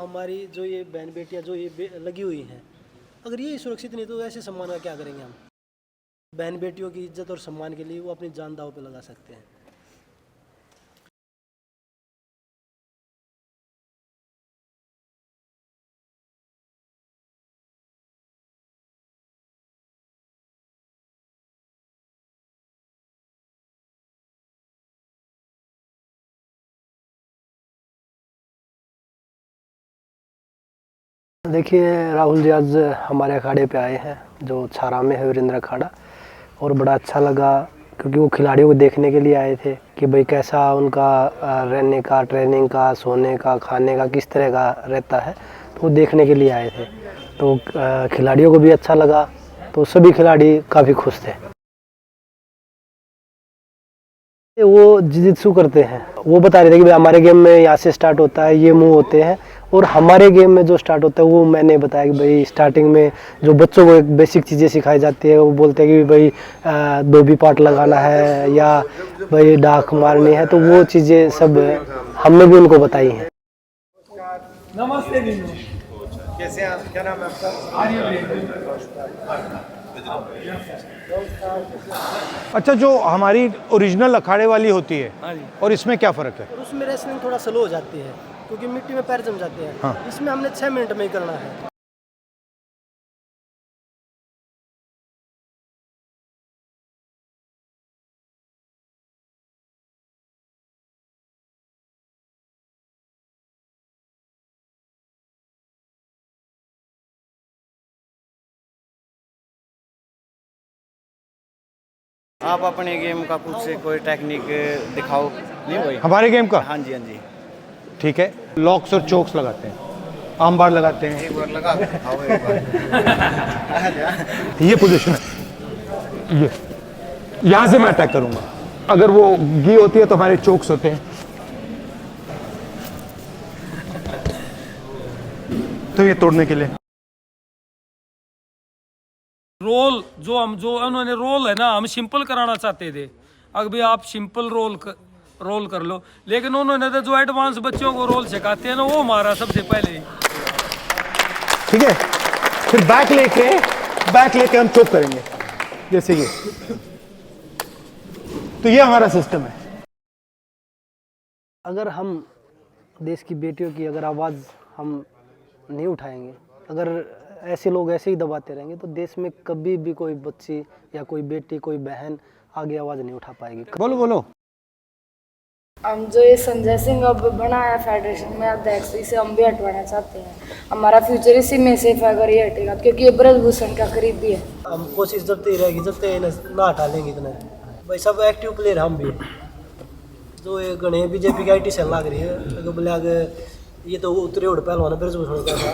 हमारी जो ये बहन बेटियां जो ये लगी हुई हैं, अगर ये सुरक्षित नहीं तो ऐसे सम्मान का क्या करेंगे हम। बहन बेटियों की इज्जत और सम्मान के लिए वो अपनी जान दांव पे लगा सकते हैं। देखिए राहुल जी आज हमारे अखाड़े पे आए हैं जो छारा में है वीरेंद्र अखाड़ा, और बड़ा अच्छा लगा क्योंकि वो खिलाड़ियों को देखने के लिए आए थे कि भाई कैसा उनका रहने का, ट्रेनिंग का, सोने का, खाने का किस तरह का रहता है, तो वो देखने के लिए आए थे। तो खिलाड़ियों को भी अच्छा लगा, तो सभी खिलाड़ी काफ़ी खुश थे। वो जिजित्सु करते हैं, वो बता रहे थे कि भाई हमारे गेम में यहाँ से स्टार्ट होता है, ये मूव होते हैं, और हमारे गेम में जो स्टार्ट होता है वो मैंने बताया कि भाई स्टार्टिंग में जो बच्चों को एक बेसिक चीज़ें सिखाई जाती है, वो बोलते हैं कि भाई धोबी पाट लगाना है या भाई डाक मारनी है, तो वो चीज़ें सब हमने भी उनको बताई हैं। नमस्ते कैसे हैं आप? क्या नाम है आपका? अच्छा, जो हमारी ओरिजिनल अखाड़े वाली होती है, हाँ जी। और इसमें क्या फ़र्क है? और उसमें रेसलिंग थोड़ा स्लो हो जाती है क्योंकि मिट्टी में पैर जम जाते हैं। हाँ। इसमें हमने 6 मिनट में ही करना है। आप अपने गेम का कुछ से कोई टेक्निक दिखाओ। नहीं भाई, हमारे गेम का? हाँ जी, हाँ जी। ठीक है, लॉक्स और चोक्स लगाते हैं, आर्म बार लगाते हैं। एक बार लगा के दिखाओ एक बार। ये पोजीशन है, ये यहाँ से मैं अटैक करूंगा। अगर वो गी होती है तो हमारे चोक्स होते हैं, तो ये तोड़ने के लिए। रोल जो उन्होंने रोल है ना, हम सिंपल कराना चाहते थे। अब भी आप सिंपल रोल कर लो, लेकिन उन्होंने तो जो एडवांस बच्चों को रोल सिखाते हैं ना, वो मारा सबसे पहले। ठीक है, फिर बैक लेके हम चोक करेंगे, जैसे ये। तो ये हमारा सिस्टम है। अगर हम देश की बेटियों की अगर आवाज़ हम नहीं उठाएंगे, अगर ऐसे लोग ऐसे ही दबाते रहेंगे, तो देश में कभी भी कोई बच्ची या कोई बेटी, कोई बहन आगे आवाज़ नहीं उठा पाएगी। बोलो। हम जो ये संजय सिंह अब बनाया फेडरेशन में अध्यक्ष, इसे हम भी हटवाना चाहते हैं। हमारा फ्यूचर इसी में सेफ है अगर ये हटेगा, क्योंकि ये ब्रजभूषण का करीबी है। हम कोशिश जब तक रहेगी, जब तक ना हटा लेंगे इतना। भाई सब एक्टिव प्लेयर हम भी, जो ये गणे बीजेपी की IT सेल लग रही है, तो बोले आगे ये तो उतरे उड़ पहलवान ब्रजभूषण का था।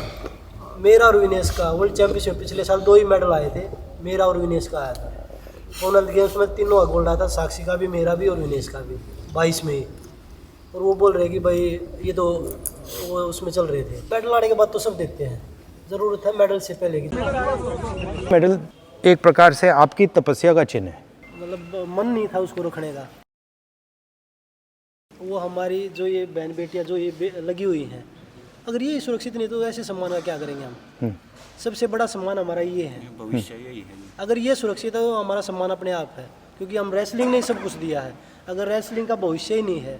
मेरा और विनेश का वर्ल्ड चैंपियनशिप पिछले साल 2 ही मेडल आए थे, मेरा और विनेश का आया था। कॉमनवेल्थ गेम्स में 3 का गोल्ड आया था, साक्षी का भी, मेरा भी और विनेश का भी 22 में ही। और वो बोल रहे कि भाई ये तो वो उसमें चल रहे थे। मेडल आने के बाद तो सब देखते हैं, ज़रूरत है मेडल से पहले की। मेडल एक प्रकार से आपकी तपस्या का चिन्ह है। मतलब मन नहीं था उसको रखने का। वो हमारी जो ये बहन बेटियां जो ये लगी हुई हैं, अगर ये सुरक्षित नहीं तो ऐसे सम्मान का क्या करेंगे हम। सबसे बड़ा सम्मान हमारा ये है, भविष्य यही है। अगर ये सुरक्षित है तो हमारा सम्मान अपने आप है, क्योंकि हम रेसलिंग ने सब कुछ दिया है। अगर रेसलिंग का भविष्य ही नहीं है,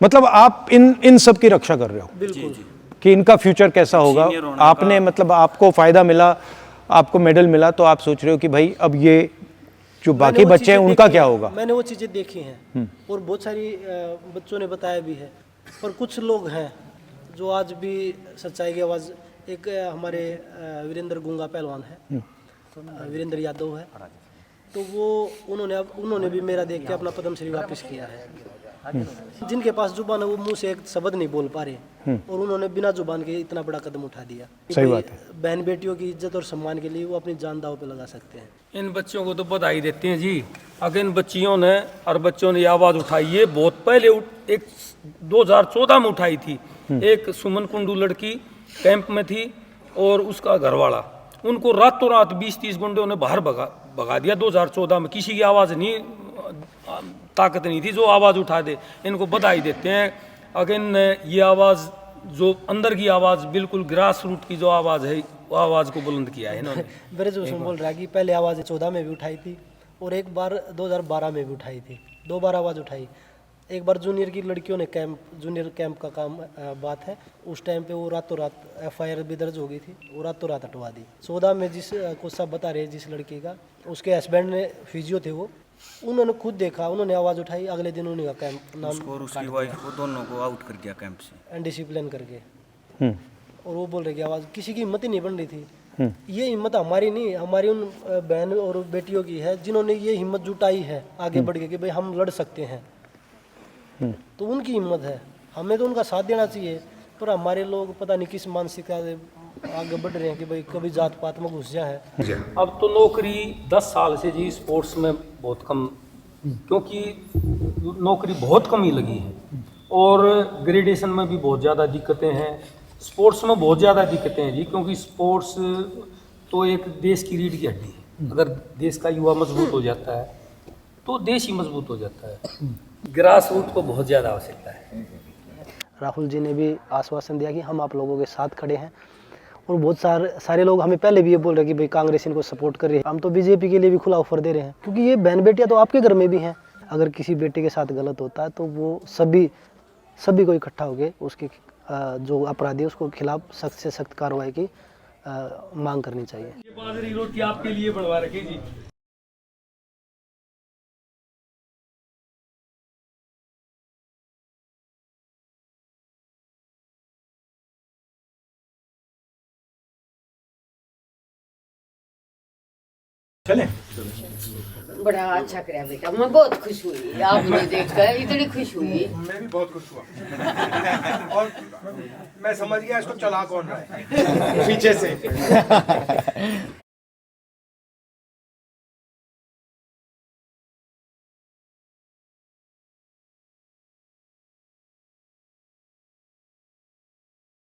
मतलब आप इन सब की रक्षा कर रहे हो बिल्कुल कि इनका फ्यूचर कैसा होगा। आपने मतलब आपको फायदा मिला, आपको मेडल मिला, तो आप सोच रहे हो कि भाई अब ये जो बाकी बच्चे हैं उनका क्या होगा। मैंने वो चीज़ें देखी हैं और बहुत सारी बच्चों ने बताया भी है। पर कुछ लोग हैं जो आज भी सच्चाई की आवाज़, एक हमारे वीरेंद्र गुंगा पहलवान है, वीरेंद्र यादव है, तो वो उन्होंने भी मेरा देख के अपना पद्मश्री वापस किया है। जिनके पास जुबान है वो मुंह से एक शब्द नहीं बोल पा रहे, और उन्होंने बिना जुबान के इतना बड़ा कदम उठा दिया। सही बात है। बहन बेटियों की इज्जत और सम्मान के लिए वो अपनी जान दांव पे लगा सकते हैं। इन बच्चों को तो बधाई देते हैं जी। अगर इन बच्चियों ने और बच्चों ने आवाज़ उठाई, ये बहुत पहले एक 2014 में उठाई थी। एक सुमन कुंडू लड़की कैंप में थी और उसका घरवाला, उनको रातों रात 20-30 गुंडों ने बाहर भगा दिया 2014 में। किसी की आवाज़ नहीं, ताकत नहीं थी जो आवाज़ उठा दे। इनको बधाई देते हैं। अगर ये आवाज़ जो अंदर की आवाज़, बिल्कुल ग्रास रूट की जो आवाज़ है, वो आवाज़ को बुलंद किया है इन्होंने। ब्रजभूषण बोल रहा है कि पहले आवाज़ 14 में भी उठाई थी और एक बार 2012 में भी उठाई थी, 2 बार आवाज़ उठाई। एक बार जूनियर की लड़कियों ने जूनियर कैंप का काम बात है, उस टाइम पे वो रातों रात FIR भी दर्ज हो गई थी, वो रातों रात हटवा दी। 14 में जिस को सब बता रहे हैं, जिस लड़की का, उसके हस्बैंड ने फिजियो थे, वो उन्होंने खुद देखा, उन्होंने आवाज़ उठाई, अगले दिन उन्हीं का कैंप नाम और उसकी वाइफ को दोनों को आउट कर दिया कैंप से, अनडिसिप्लिन करके। और वो बोल रहे कि आवाज़ किसी की हिम्मत ही नहीं बन रही थी। ये हिम्मत हमारी नहीं, हमारी उन बहन और बेटियों की है जिन्होंने ये हिम्मत जुटाई है आगे बढ़ के कि भाई हम लड़ सकते हैं। तो उनकी हिम्मत है, हमें तो उनका साथ देना चाहिए। पर हमारे लोग पता नहीं किस मानसिकता से आगे बढ़ रहे हैं कि भाई कभी जात पात में घुस जाए। अब तो नौकरी 10 साल से जी स्पोर्ट्स में बहुत कम, क्योंकि नौकरी बहुत कम ही लगी है और ग्रेडेशन में भी बहुत ज़्यादा दिक्कतें हैं, स्पोर्ट्स में बहुत ज़्यादा दिक्कतें हैं जी, क्योंकि स्पोर्ट्स तो एक देश की रीढ़ की हड्डी है। अगर देश का युवा मजबूत हो जाता है तो देश ही मजबूत हो जाता है। ग्रास रूट को बहुत ज़्यादा आवश्यकता है। राहुल जी ने भी आश्वासन दिया कि हम आप लोगों के साथ खड़े हैं। और बहुत सारे लोग हमें पहले भी ये बोल रहे हैं कि भाई कांग्रेस इनको सपोर्ट कर रही है, हम तो बीजेपी के लिए भी खुला ऑफर दे रहे हैं, क्योंकि ये बहन बेटियां तो आपके घर में भी हैं। अगर किसी बेटे के साथ गलत होता है तो वो सभी को इकट्ठा होकर उसके जो अपराधी है उसको खिलाफ सख्त से सख्त कार्रवाई की मांग करनी चाहिए। ये बाजरी रोटी आपके लिए बनवा रखी जी। चले बड़ा अच्छा कराया बेटा, मैं बहुत खुश हुई आपने देखकर, इतनी खुश हुई। मैं भी बहुत खुश हुआ और मैं समझ गया इसको चला कौन रहा है पीछे से।